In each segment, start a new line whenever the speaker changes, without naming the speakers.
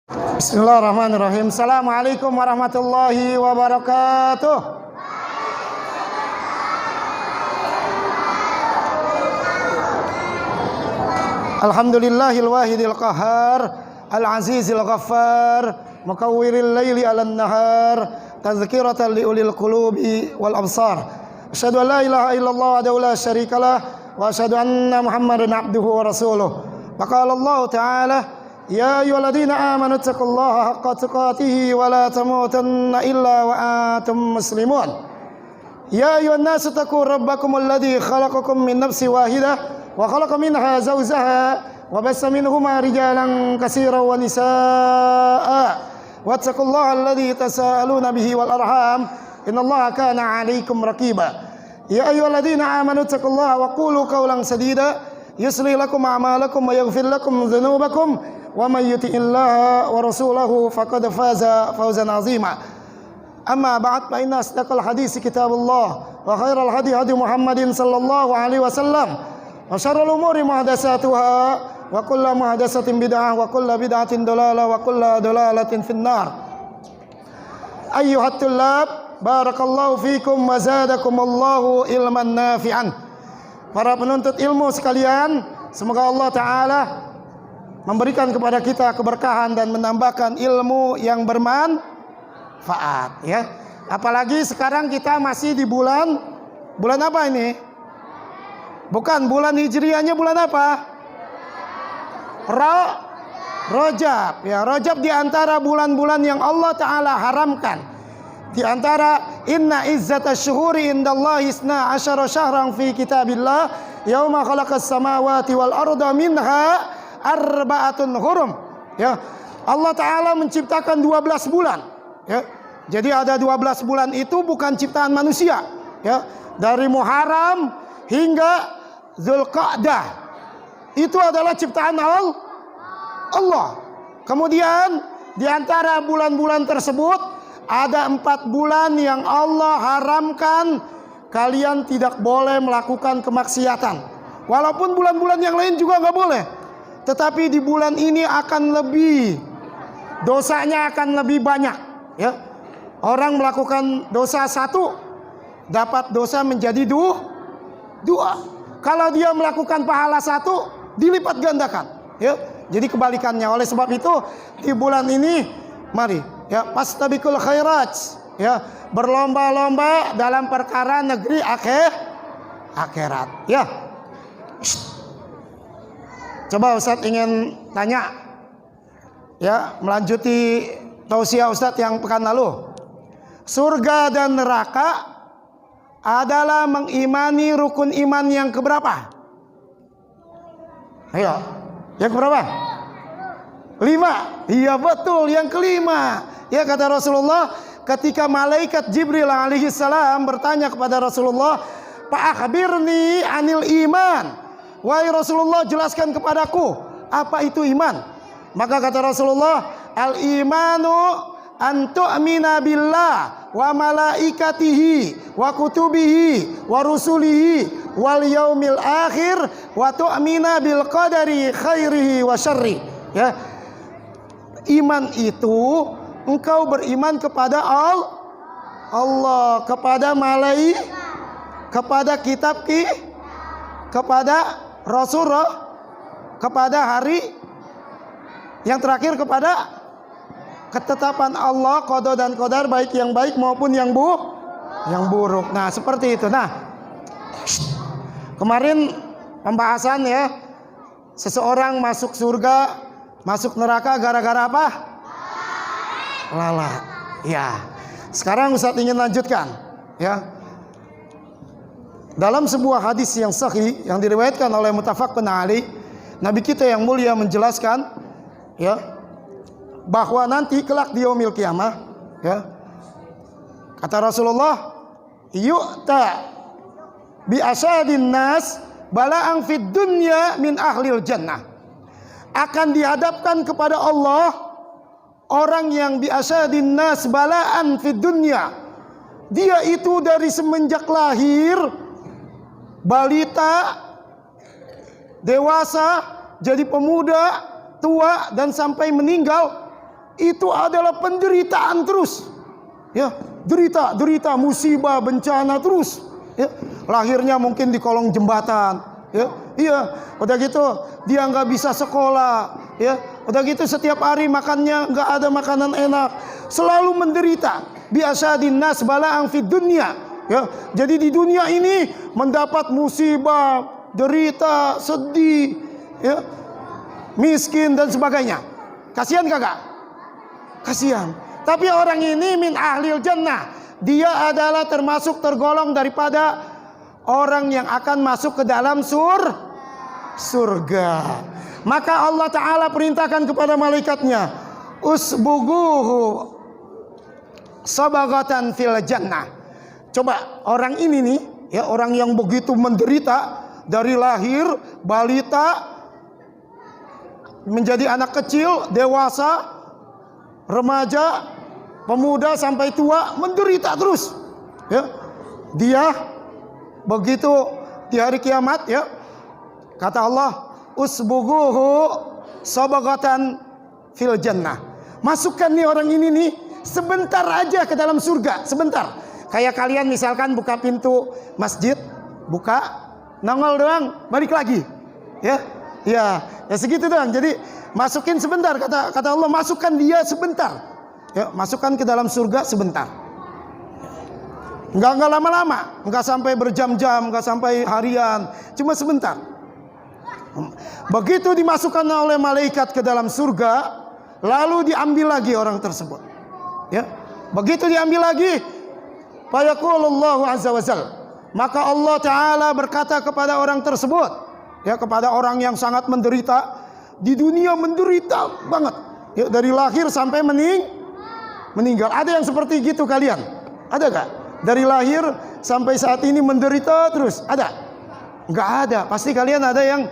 Bismillahirrahmanirrahim. Assalamualaikum warahmatullahi wabarakatuh. Alhamdulillahil wahidil qahhar, al-azizil ghaffar, mukawwiril laili 'alan nahar, tadhkiratan liulil qulubi wal absar. Asyhadu an la ilaha illallah wahdahu la syarikalah wa asyhadu anna Muhammadan abduhu wa rasuluh. Faqala Allah Ta'ala: Ya ayyuhalladzina amanu taqullaha haqqa tuqatih wa la tamutunna illa wa antum muslimun. Ya ayyuhan nasu taqu rabbakumul ladzi khalaqakum min nafsin wahidah wa khalaqa minha zawjaha wa bassa minhuma rijalan katsiran wa nisaa'a wattaqullaha alladzi tasaaluna bihi wal arham innallaha kana 'alaikum raqiba. Ya ayyuhalladzina amanu taqullaha wa qulu qawlan sadida yuslih lakum a'malakum wa yaghfir lakum dhunubakum wa may yuti'illaha wa rasulahu faqad faza fawzan 'azima. Amma ba'd, fa inna asdaqal hadits kitabullah wa khairal hadi hadi Muhammadin sallallahu alaihi wasallam wa syarrul umuri muhdatsatuha wa kullu muhdatsatin bid'ah wa kullu bid'atin dalalah wa kullu dalalatin finnar. Ayyuhat tullab, barakallahu fikum wa zadakumullahu ilman nafi'an. Para penuntut ilmu sekalian, semoga Allah Ta'ala memberikan kepada kita keberkahan dan menambahkan ilmu yang bermanfaat, ya. Apalagi sekarang kita masih di bulan apa ini? Bukan, bulan hijriahnya bulan apa? Rajab, ya. Rajab di antara bulan-bulan yang Allah Ta'ala haramkan. Di antara inna izzatash syuhuri indallahi isna asyara syahran fi kitabillah yauma khalaqas samawati wal arda minha arba'atun hurum, ya. Allah Ta'ala menciptakan 12 bulan, ya. Jadi ada 12 bulan itu bukan ciptaan manusia, ya. Dari Muharram hingga Zulqa'dah itu adalah ciptaan Allah. Kemudian di antara bulan-bulan tersebut ada 4 bulan yang Allah haramkan kalian tidak boleh melakukan kemaksiatan. Walaupun bulan-bulan yang lain juga nggak boleh, tetapi di bulan ini akan lebih, dosanya akan lebih banyak, ya. Orang melakukan dosa 1 dapat dosa menjadi 2. Kalau dia melakukan pahala 1 dilipat gandakan, ya. Jadi kebalikannya. Oleh sebab itu di bulan ini mari, ya, fastabiqul khairat, ya, berlomba-lomba dalam perkara negeri akhirat, ya. Coba Ustadz ingin tanya, ya, melanjuti tausiah Ustadz yang pekan lalu. Surga dan neraka adalah mengimani rukun iman yang keberapa? Ayo, yang keberapa? 5. Iya betul, yang kelima. Ya, kata Rasulullah ketika malaikat Jibril alaihi salam bertanya kepada Rasulullah, "Fa akhbirni anil iman." Wahai Rasulullah, jelaskan kepadaku apa itu iman. Maka kata Rasulullah, "Al-imanu an tu'mina billah wa malaikatihi wa kutubihi wa rusulihi wal yaumil akhir wa tu'mina bil qadari khairihi wa syarri." Ya. Iman itu engkau beriman kepada Allah, kepada malaikat, kepada kitab, kepada Rasulullah, kepada hari yang terakhir, kepada ketetapan Allah, qada dan qadar, baik yang baik maupun yang buruk. Nah, seperti itu. Nah, kemarin pembahasan, ya, seseorang masuk surga, masuk neraka gara-gara apa? Lalat. Ya. Sekarang Ustaz ingin lanjutkan, ya. Dalam sebuah hadis yang sahih yang diriwayatkan oleh muttafaqun alaih, Nabi kita yang mulia menjelaskan, ya, bahwa nanti kelak di yaumil qiyamah, ya, kata Rasulullah, yu'ta bi asyadin nas bala'an fid dunya min ahlil jannah. Akan dihadapkan kepada Allah orang yang bi asyadin nas bala'an fid dunya. Dia itu dari semenjak lahir, balita, dewasa, jadi pemuda, tua, dan sampai meninggal, itu adalah penderitaan terus. Ya, derita, musibah, bencana terus. Ya, lahirnya mungkin di kolong jembatan. Ya, iya, udah gitu dia nggak bisa sekolah. Ya, udah gitu setiap hari makannya nggak ada makanan enak, selalu menderita. Biasa dinas bala'ang fid dunya. Ya, jadi di dunia ini mendapat musibah, derita, sedih, ya, miskin dan sebagainya. Kasihan kagak? Kasihan. Tapi orang ini min ahlil jannah. Dia adalah termasuk tergolong daripada orang yang akan masuk ke dalam surga. Maka Allah Ta'ala perintahkan kepada malaikatnya, usbuguhu sabagatan fil jannah. Coba orang ini nih, ya, orang yang begitu menderita dari lahir, balita, menjadi anak kecil, dewasa, remaja, pemuda sampai tua, menderita terus. Ya, dia begitu di hari kiamat, ya, kata Allah, usbuguhu sabagatan fil jannah. Masukkan nih orang ini nih sebentar aja ke dalam surga, sebentar. Kayak kalian misalkan buka pintu masjid, buka, nongol doang, balik lagi. Ya, ya segitu doang. Jadi masukin sebentar, kata Allah, masukkan dia sebentar. Ya, masukkan ke dalam surga sebentar. Enggak lama-lama, enggak sampai berjam-jam, enggak sampai harian, cuma sebentar. Begitu dimasukkan oleh malaikat ke dalam surga, lalu diambil lagi orang tersebut. Ya, begitu diambil lagi, fayaqulullahu azza wajalla, maka Allah Ta'ala berkata kepada orang tersebut, ya, kepada orang yang sangat menderita di dunia, menderita banget, ya, dari lahir sampai meninggal. Ada yang seperti gitu kalian? Ada gak? Dari lahir sampai saat ini menderita terus? Ada? Nggak ada. Pasti kalian ada yang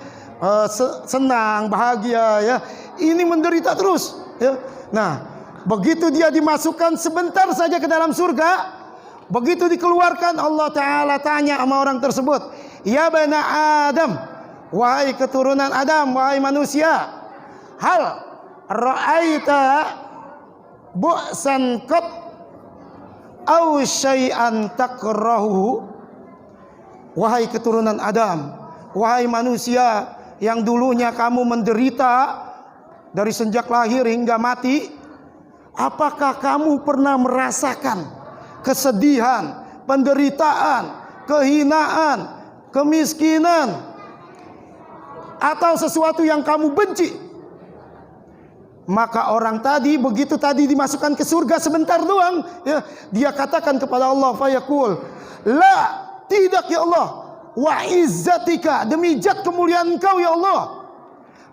senang, bahagia, ya. Ini menderita terus, ya. Nah, begitu dia dimasukkan sebentar saja ke dalam surga, begitu dikeluarkan, Allah Ta'ala tanya sama orang tersebut, ya bani Adam, wahai keturunan Adam, wahai manusia, hal ra'aita bu'san qat aw syai'an takrahu. Wahai keturunan Adam, wahai manusia yang dulunya kamu menderita dari sejak lahir hingga mati, apakah kamu pernah merasakan kesedihan, penderitaan, kehinaan, kemiskinan, atau sesuatu yang kamu benci? Maka orang tadi, begitu tadi dimasukkan ke surga sebentar doang, ya, dia katakan kepada Allah, fayaqul, la, tidak ya Allah, wa izzatika, demi zat kemuliaan Engkau ya Allah,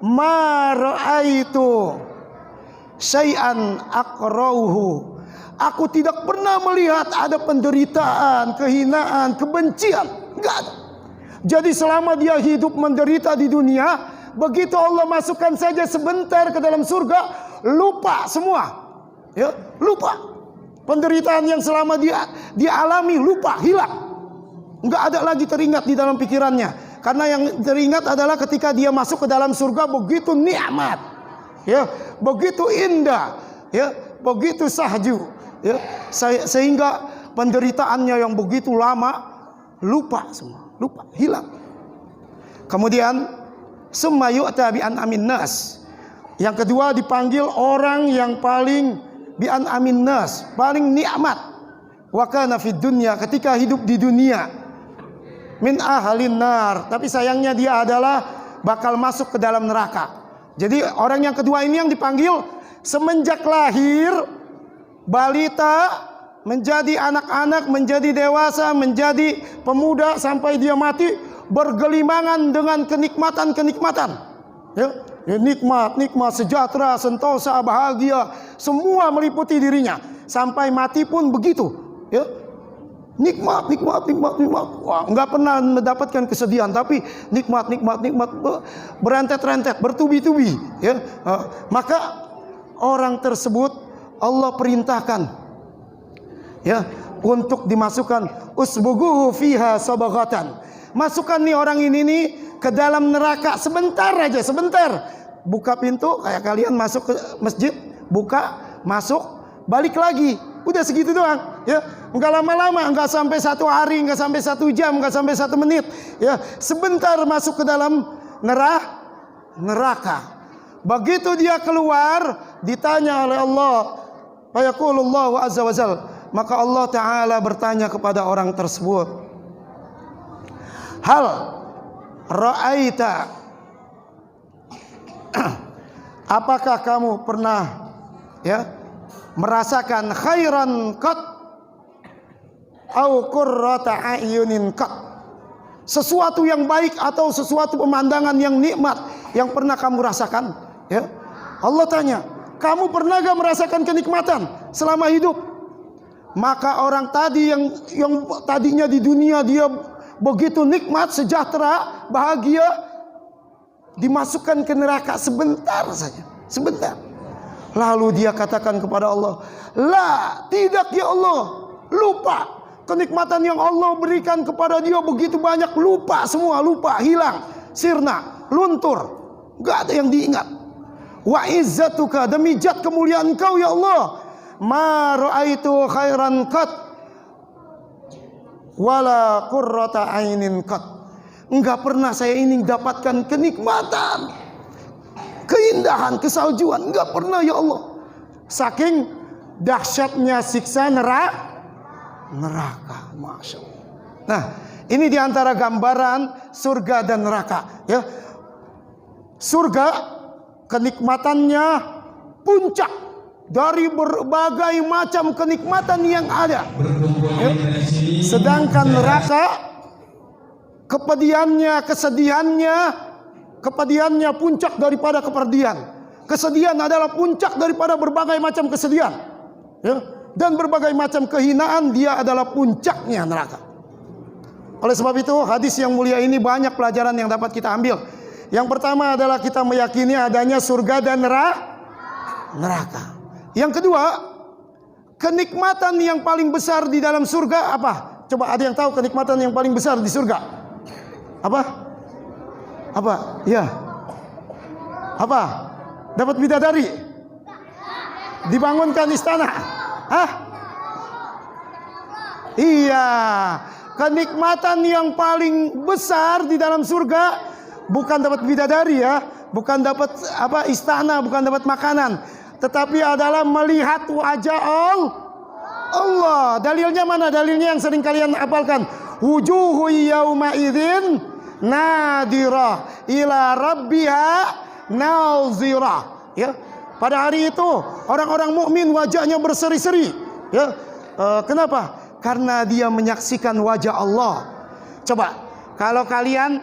ma ra'aitu syai'an akrauhu, aku tidak pernah melihat ada penderitaan, kehinaan, kebencian, enggak ada. Jadi selama dia hidup menderita di dunia, begitu Allah masukkan saja sebentar ke dalam surga, lupa semua, ya, lupa penderitaan yang selama dia alami, lupa, hilang, nggak ada lagi teringat di dalam pikirannya. Karena yang teringat adalah ketika dia masuk ke dalam surga, begitu nikmat, ya, begitu indah, ya, begitu sahju, ya, sehingga penderitaannya yang begitu lama lupa semua, lupa, hilang. Kemudian summa yu'ta bi an'amin nas. Yang kedua dipanggil orang yang paling bi an'amin nas, paling nikmat. Wa kana fid dunya, ketika hidup di dunia, min ahlin nar, tapi sayangnya dia adalah bakal masuk ke dalam neraka. Jadi orang yang kedua ini yang dipanggil semenjak lahir, balita, menjadi anak-anak, menjadi dewasa, menjadi pemuda, sampai dia mati, bergelimangan dengan kenikmatan-kenikmatan, ya, nikmat, sejahtera, sentosa, bahagia, semua meliputi dirinya, sampai mati pun begitu, ya, nikmat, wah, nggak pernah mendapatkan kesedihan, tapi nikmat, berentet-rentet, bertubi-tubi, ya. Maka orang tersebut Allah perintahkan, ya, untuk dimasukkan usbuguhu fiha sabaghatan. Masukkan nih orang ini nih ke dalam neraka sebentar aja, sebentar. Buka pintu kayak kalian masuk ke masjid, buka, masuk, balik lagi. Udah segitu doang, ya. Enggak lama-lama, enggak sampai 1 hari, enggak sampai 1 jam, enggak sampai 1 menit, ya. Sebentar masuk ke dalam neraka. Begitu dia keluar, ditanya oleh Allah, fayaqulullahu azza wa jalla, maka Allah Ta'ala bertanya kepada orang tersebut, hal ra'aita, apakah kamu pernah, ya, merasakan khairan qat au qurrata ayunin qat, sesuatu yang baik atau sesuatu pemandangan yang nikmat yang pernah kamu rasakan, ya. Allah tanya, kamu pernah gak merasakan kenikmatan selama hidup? Maka orang tadi yang tadinya di dunia dia begitu nikmat, sejahtera, bahagia, dimasukkan ke neraka sebentar saja, sebentar. Lalu dia katakan kepada Allah, la, tidak ya Allah, lupa. Kenikmatan yang Allah berikan kepada dia begitu banyak, lupa semua, lupa, hilang, sirna, luntur, gak ada yang diingat. Wa izzatuka, demi zat kemuliaan Engkau ya Allah, ma ra'aitu khairan qat wala qurrata ainin qat. Enggak pernah saya ini dapatkan kenikmatan, keindahan, kesaljuan, enggak pernah ya Allah. Saking dahsyatnya siksa neraka, Masya Allah. Nah, ini diantara gambaran surga dan neraka, ya. Surga kenikmatannya puncak dari berbagai macam kenikmatan yang ada, ya. Sedangkan neraka kepedihannya, kesedihannya, kepedihannya puncak daripada kepedihan. Kesedihan adalah puncak daripada berbagai macam kesedihan, ya. Dan berbagai macam kehinaan, dia adalah puncaknya neraka. Oleh sebab itu, hadis yang mulia ini banyak pelajaran yang dapat kita ambil. Yang pertama adalah kita meyakini adanya surga dan neraka. Yang kedua, kenikmatan yang paling besar di dalam surga apa? Coba ada yang tahu kenikmatan yang paling besar di surga? Apa? Ya. Apa? Dapat bidadari? Dibangunkan istana? Hah? Iya. Kenikmatan yang paling besar di dalam surga bukan dapat bidadari, ya, bukan dapat istana, bukan dapat makanan, tetapi adalah melihat wajah Allah. Dalilnya mana? Dalilnya yang sering kalian hafalkan. Wujuhu yauma idzin nadirah ila rabbiha nazirah, ya. Pada hari itu orang-orang mukmin wajahnya berseri-seri, ya. Kenapa? Karena dia menyaksikan wajah Allah. Coba kalau kalian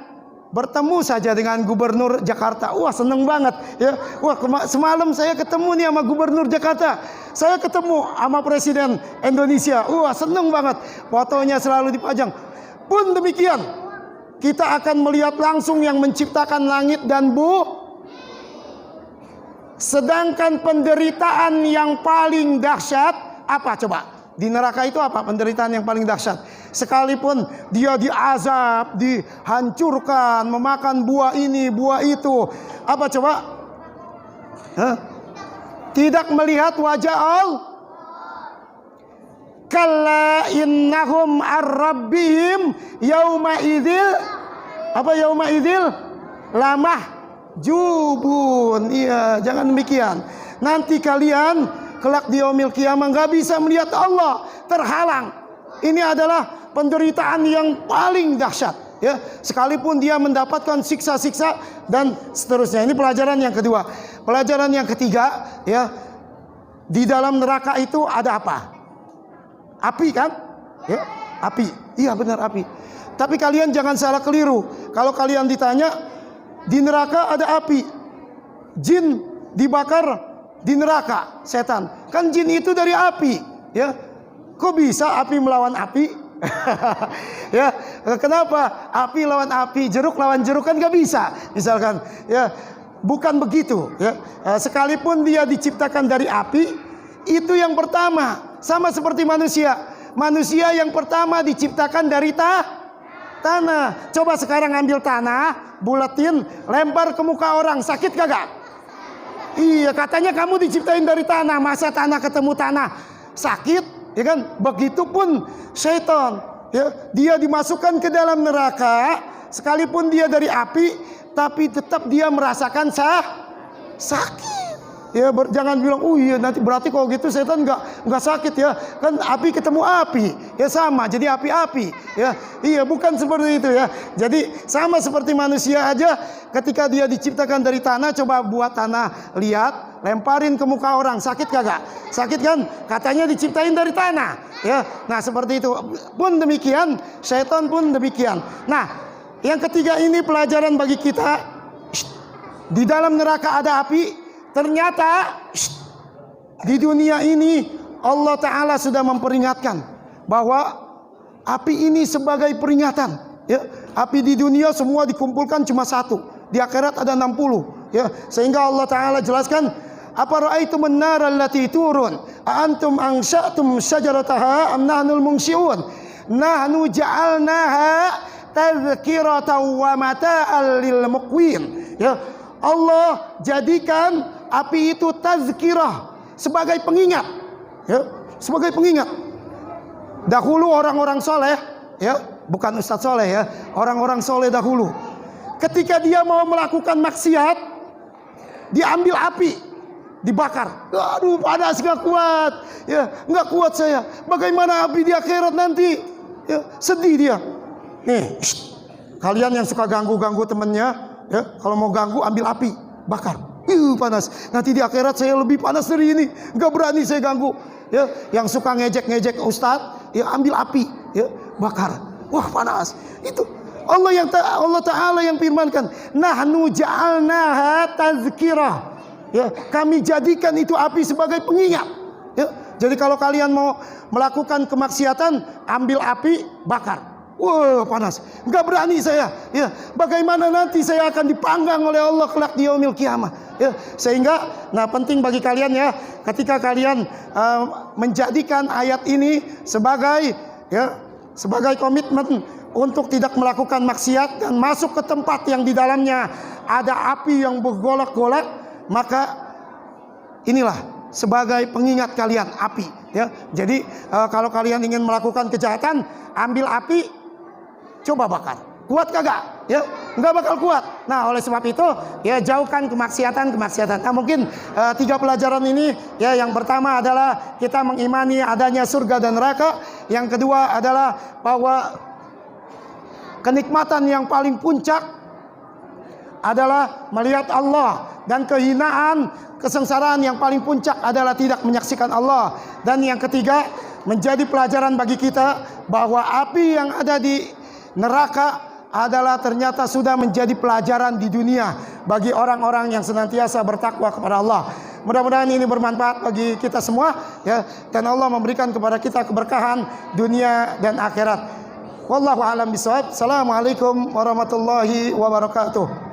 bertemu saja dengan gubernur Jakarta, wah seneng banget, ya. Wah semalam saya ketemu nih sama gubernur Jakarta, saya ketemu sama presiden Indonesia, wah seneng banget, fotonya selalu dipajang. Pun demikian, kita akan melihat langsung yang menciptakan langit dan bumi. Sedangkan penderitaan yang paling dahsyat apa coba? Di neraka itu apa penderitaan yang paling dahsyat? Sekalipun dia diazab, dihancurkan, memakan buah ini, buah itu, apa coba? Tidak melihat wajah Allah. Kalla innahum ar-rabbihim yauma idzil, apa yauma idzil lamah jubun. Iya, jangan demikian. Nanti kalian kelak di yaumil qiyamah nggak bisa melihat Allah, terhalang. Ini adalah penderitaan yang paling dahsyat, ya. Sekalipun dia mendapatkan siksa-siksa dan seterusnya. Ini pelajaran yang kedua. Pelajaran yang ketiga, ya, di dalam neraka itu ada apa? Api, kan? Ya, api. Iya benar, api. Tapi kalian jangan salah keliru. Kalau kalian ditanya, di neraka ada api, jin dibakar di neraka, setan. Kan jin itu dari api, ya. Kok bisa api melawan api? Ya, kenapa? Api lawan api, jeruk lawan jeruk kan gak bisa. Misalkan, ya, bukan begitu, ya. Sekalipun dia diciptakan dari api, itu yang pertama. Sama seperti manusia. Manusia yang pertama diciptakan dari tanah. Coba sekarang ambil tanah, bulatin, lempar ke muka orang, sakit kagak? Iya, katanya kamu diciptain dari tanah, masa tanah ketemu tanah sakit, ya kan? Begitupun syaitan, ya, dia dimasukkan ke dalam neraka, sekalipun dia dari api, tapi tetap dia merasakan sakit. Ya, jangan bilang, oh iya nanti berarti kalau gitu setan nggak sakit ya, kan api ketemu api, ya sama, jadi api-api, ya, iya bukan seperti itu ya. Jadi sama seperti manusia aja, ketika dia diciptakan dari tanah, coba buat tanah liat, lemparin ke muka orang, sakit kagak? Sakit kan? Katanya diciptain dari tanah, ya. Nah seperti itu pun demikian, setan pun demikian. Nah yang ketiga ini pelajaran bagi kita, di dalam neraka ada api. Ternyata di dunia ini Allah Ta'ala sudah memperingatkan bahwa api ini sebagai peringatan, ya. Api di dunia semua dikumpulkan cuma satu, di akhirat ada 60, ya. Sehingga Allah Ta'ala jelaskan, afara'aitum an-nara allati turun a antum ansha'tum syajarataha am nahnul munsyi'un nahnu ja'alnaha tadhkiratan wa mata'al lil muqwin, ya. Allah jadikan api itu tazkirah, sebagai pengingat, ya, sebagai pengingat. Dahulu orang-orang soleh, ya, bukan Ustadz soleh ya, orang-orang soleh dahulu, ketika dia mau melakukan maksiat, diambil api, dibakar. Aduh panas, nggak kuat, ya, nggak kuat saya. Bagaimana api di akhirat nanti? Ya, sedih dia. Nih, kalian yang suka ganggu-ganggu temennya, ya, kalau mau ganggu ambil api, bakar. Panas. Nanti di akhirat saya lebih panas dari ini. Nggak berani saya ganggu. Ya, yang suka ngejek-ngejek Ustadz, ya ambil api, ya, bakar. Wah panas. Itu Allah Ta'ala yang firmankan, nahnu ja'alnaha tazkirah. Ya, kami jadikan itu api sebagai pengingat. Ya, jadi kalau kalian mau melakukan kemaksiatan, ambil api, bakar. Wah panas, nggak berani saya. Ya, bagaimana nanti saya akan dipanggang oleh Allah kelak di yaumil kiamah. Ya, sehingga, nah penting bagi kalian ya, ketika kalian menjadikan ayat ini sebagai, ya, sebagai komitmen untuk tidak melakukan maksiat dan masuk ke tempat yang di dalamnya ada api yang bergolak-golak, maka inilah sebagai pengingat kalian api. Ya, jadi kalau kalian ingin melakukan kejahatan, ambil api, coba bakar. Kuat kagak? Ya, nggak bakal kuat. Nah, oleh sebab itu, ya jauhkan kemaksiatan. Nah, mungkin 3 pelajaran ini, ya, yang pertama adalah kita mengimani adanya surga dan neraka. Yang kedua adalah bahwa kenikmatan yang paling puncak adalah melihat Allah, dan kehinaan, kesengsaraan yang paling puncak adalah tidak menyaksikan Allah. Dan yang ketiga, menjadi pelajaran bagi kita bahwa api yang ada di neraka adalah ternyata sudah menjadi pelajaran di dunia bagi orang-orang yang senantiasa bertakwa kepada Allah. Mudah-mudahan ini bermanfaat bagi kita semua, ya, dan Allah memberikan kepada kita keberkahan dunia dan akhirat. Wallahu a'lam bishawab. Assalamualaikum warahmatullahi wabarakatuh.